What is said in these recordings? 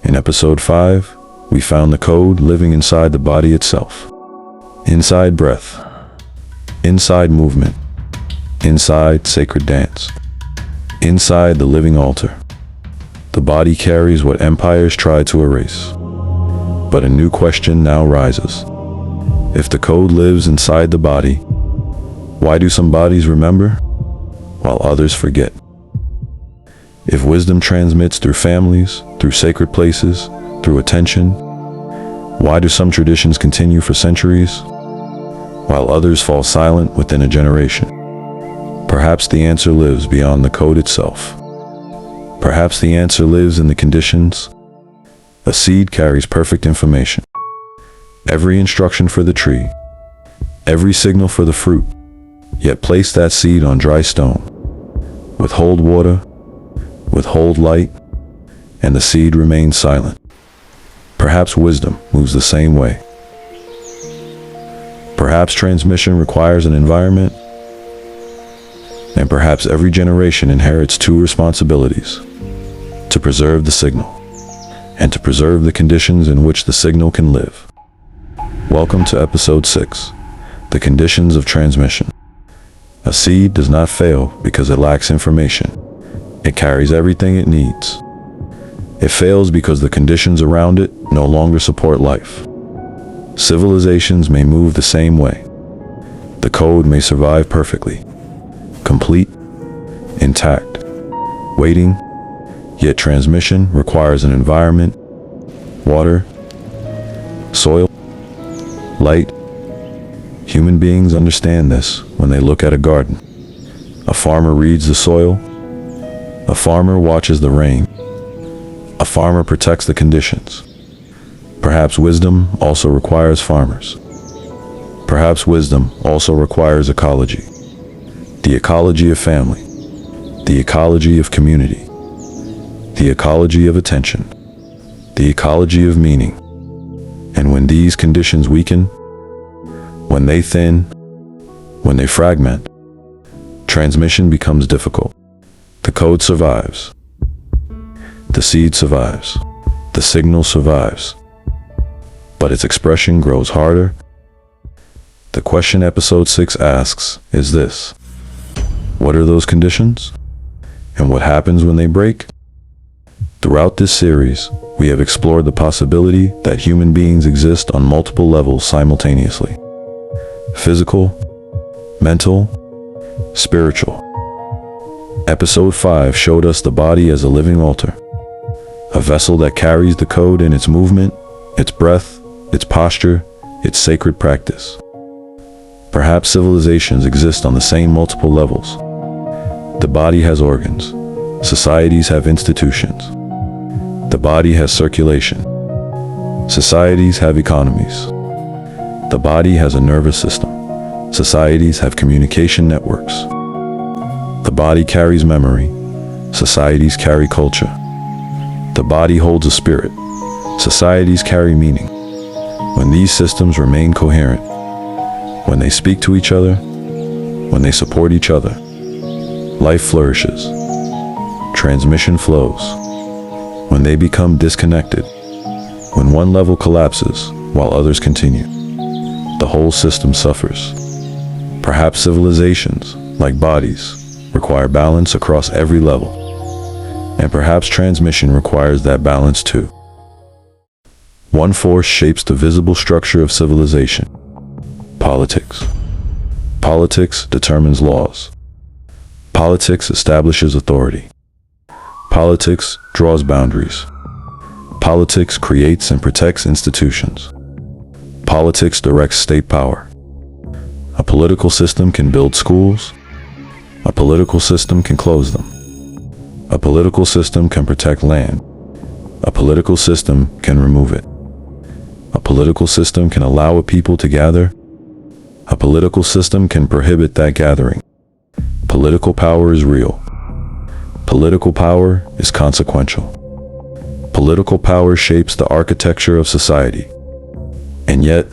In episode 5, we found the code living inside the body itself. Inside breath, inside movement, inside sacred dance, inside the living altar. The body carries what empires tried to erase. But a new question now rises. If the code lives inside the body, why do some bodies remember while others forget? If wisdom transmits through families, through sacred places, through attention, why do some traditions continue for centuries while others fall silent within a generation? Perhaps the answer lives beyond the code itself. Perhaps the answer lives in the conditions. A seed carries perfect information. Every instruction for the tree, every signal for the fruit, yet place that seed on dry stone. Withhold water, withhold light, and the seed remains silent. Perhaps wisdom moves the same way. Perhaps transmission requires an environment, and perhaps every generation inherits two responsibilities: to preserve the signal, and to preserve the conditions in which the signal can live. Welcome to episode 6, the conditions of transmission. A seed does not fail because it lacks information. It carries everything it needs. It fails because the conditions around it no longer support life. Civilizations may move the same way. The code may survive perfectly, complete, intact, waiting, yet transmission requires an environment, water, soil, light. Human beings understand this when they look at a garden. A farmer reads the soil. A farmer watches the rain. A farmer protects the conditions. Perhaps wisdom also requires farmers. Perhaps wisdom also requires ecology. The ecology of family. The ecology of community. The ecology of attention. The ecology of meaning. And when these conditions weaken, when they thin, when they fragment, transmission becomes difficult. The code survives. The seed survives. The signal survives. But its expression grows harder. The question episode 6 asks is this: what are those conditions? And what happens when they break? Throughout this series, we have explored the possibility that human beings exist on multiple levels simultaneously: physical, mental, spiritual. Episode 5 showed us the body as a living altar, a vessel that carries the code in its movement, its breath, its posture, its sacred practice. Perhaps civilizations exist on the same multiple levels. The body has organs. Societies have institutions. The body has circulation. Societies have economies. The body has a nervous system. Societies have communication networks. The body carries memory. Societies carry culture. The body holds a spirit. Societies carry meaning. When these systems remain coherent, when they speak to each other, when they support each other, life flourishes. Transmission flows. When they become disconnected, when one level collapses while others continue, the whole system suffers. Perhaps civilizations, like bodies, require balance across every level. And perhaps transmission requires that balance too. One force shapes the visible structure of civilization: politics. Politics determines laws. Politics establishes authority. Politics draws boundaries. Politics creates and protects institutions. Politics directs state power. A political system can build schools. A political system can close them. A political system can protect land. A political system can remove it. A political system can allow a people to gather. A political system can prohibit that gathering. Political power is real. Political power is consequential. Political power shapes the architecture of society. And yet,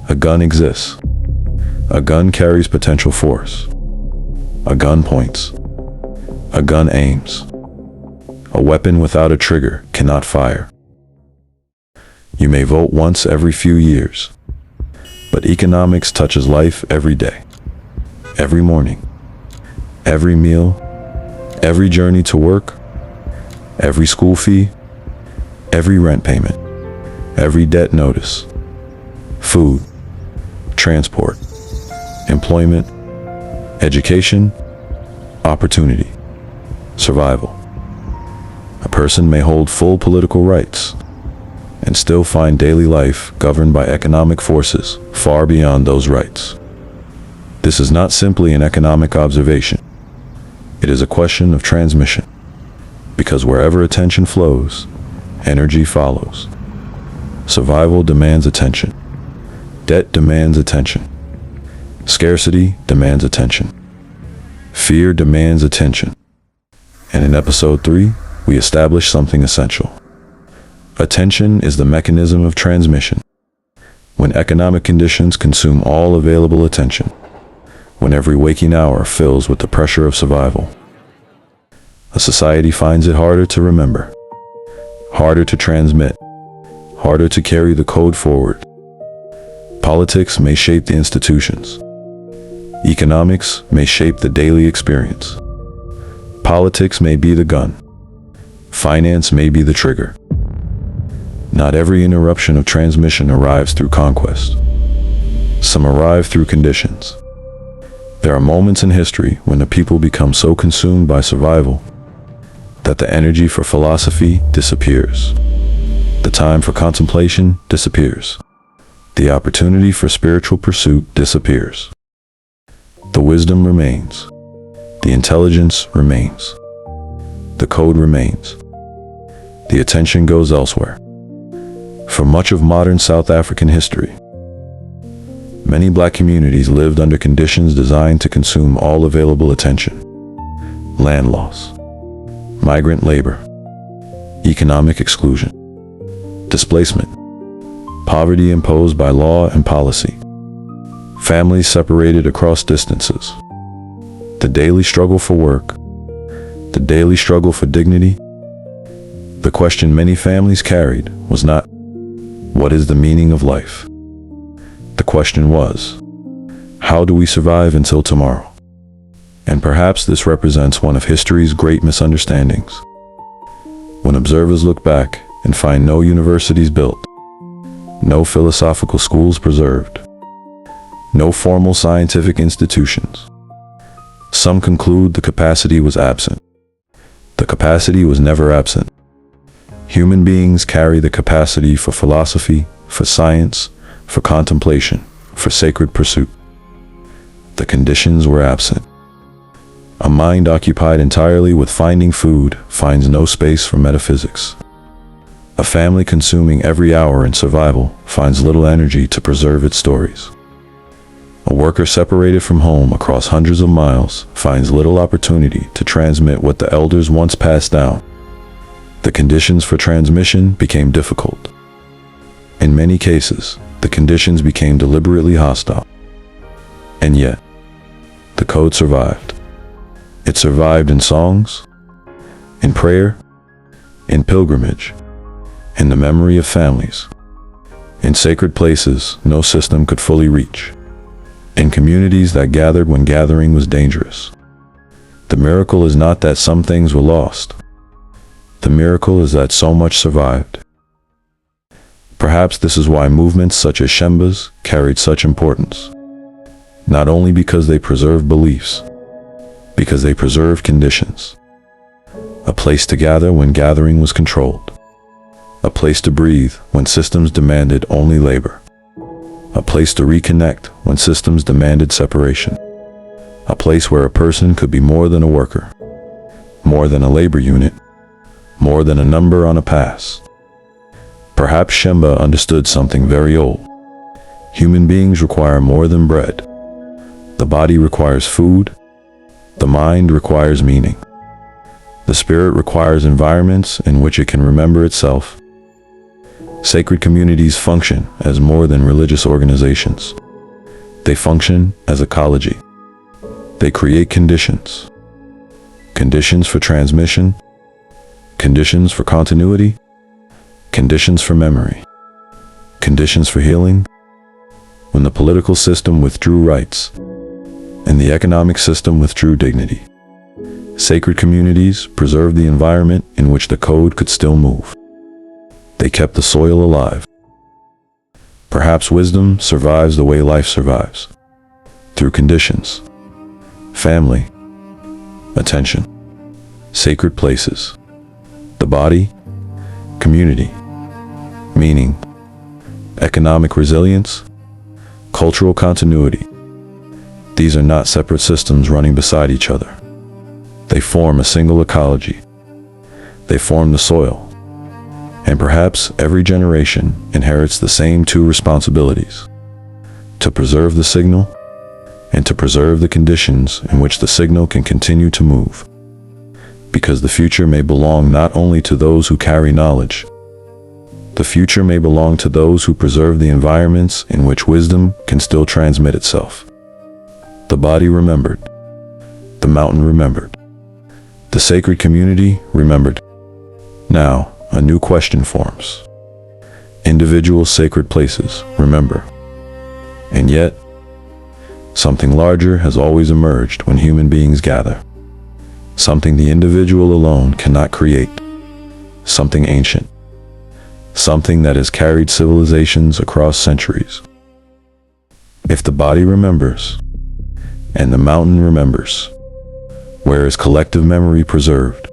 a gun exists. A gun carries potential force. A gun points. A gun aims. A weapon without a trigger cannot fire. You may vote once every few years, but economics touches life every day, every morning, every meal, every journey to work, every school fee, every rent payment, every debt notice, food, transport, employment, education, opportunity, survival. A person may hold full political rights and still find daily life governed by economic forces far beyond those rights. This is not simply an economic observation. It is a question of transmission, because wherever attention flows, energy follows. Survival demands attention. Debt demands attention. Scarcity demands attention. Fear demands attention. And in episode 3, we establish something essential. Attention is the mechanism of transmission. When economic conditions consume all available attention, when every waking hour fills with the pressure of survival, a society finds it harder to remember, harder to transmit, harder to carry the code forward. Politics may shape the institutions. Economics may shape the daily experience. Politics may be the gun. Finance may be the trigger. Not every interruption of transmission arrives through conquest. Some arrive through conditions. There are moments in history when the people become so consumed by survival that the energy for philosophy disappears. The time for contemplation disappears. The opportunity for spiritual pursuit disappears. The wisdom remains. The intelligence remains. The code remains. The attention goes elsewhere. For much of modern South African history, many black communities lived under conditions designed to consume all available attention. Land loss, migrant labor, economic exclusion, displacement, poverty imposed by law and policy, families separated across distances, the daily struggle for work, the daily struggle for dignity. The question many families carried was not, "What is the meaning of life?" The question was, "How do we survive until tomorrow?" And perhaps this represents one of history's great misunderstandings. When observers look back and find no universities built, no philosophical schools preserved, no formal scientific institutions, some conclude the capacity was absent. The capacity was never absent. Human beings carry the capacity for philosophy, for science, for contemplation, for sacred pursuit. The conditions were absent. A mind occupied entirely with finding food finds no space for metaphysics. A family consuming every hour in survival finds little energy to preserve its stories. A worker separated from home across hundreds of miles finds little opportunity to transmit what the elders once passed down. The conditions for transmission became difficult. In many cases, the conditions became deliberately hostile. And yet, the code survived. It survived in songs, in prayer, in pilgrimage, in the memory of families, in sacred places no system could fully reach, in communities that gathered when gathering was dangerous. The miracle is not that some things were lost. The miracle is that so much survived. Perhaps this is why movements such as Shembe's carried such importance. Not only because they preserved beliefs, because they preserved conditions. A place to gather when gathering was controlled. A place to breathe when systems demanded only labor. A place to reconnect when systems demanded separation. A place where a person could be more than a worker, more than a labor unit, more than a number on a pass. Perhaps Shembe understood something very old. Human beings require more than bread. The body requires food. The mind requires meaning. The spirit requires environments in which it can remember itself. Sacred communities function as more than religious organizations. They function as ecology. They create conditions. Conditions for transmission, conditions for continuity, conditions for memory, conditions for healing. When the political system withdrew rights and the economic system withdrew dignity, sacred communities preserved the environment in which the code could still move. They kept the soil alive. Perhaps wisdom survives the way life survives, through conditions, family, attention, sacred places, the body, community, meaning, economic resilience, cultural continuity. These are not separate systems running beside each other. They form a single ecology. They form the soil. And perhaps every generation inherits the same two responsibilities: to preserve the signal and to preserve the conditions in which the signal can continue to move. Because the future may belong not only to those who carry knowledge, the future may belong to those who preserve the environments in which wisdom can still transmit itself. The body remembered. The mountain remembered. The sacred community remembered. Now, a new question forms. Individual sacred places remember. And yet, something larger has always emerged when human beings gather. Something the individual alone cannot create. Something ancient. Something that has carried civilizations across centuries. If the body remembers, and the mountain remembers, where is collective memory preserved?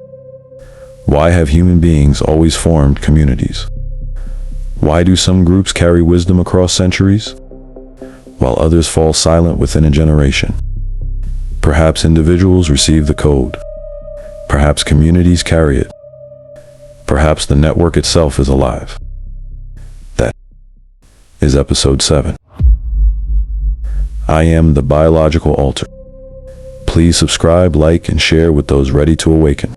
Why have human beings always formed communities? Why do some groups carry wisdom across centuries, while others fall silent within a generation? Perhaps individuals receive the code. Perhaps communities carry it. Perhaps the network itself is alive. That is episode 7. I am the biological altar. Please subscribe, like, and share with those ready to awaken.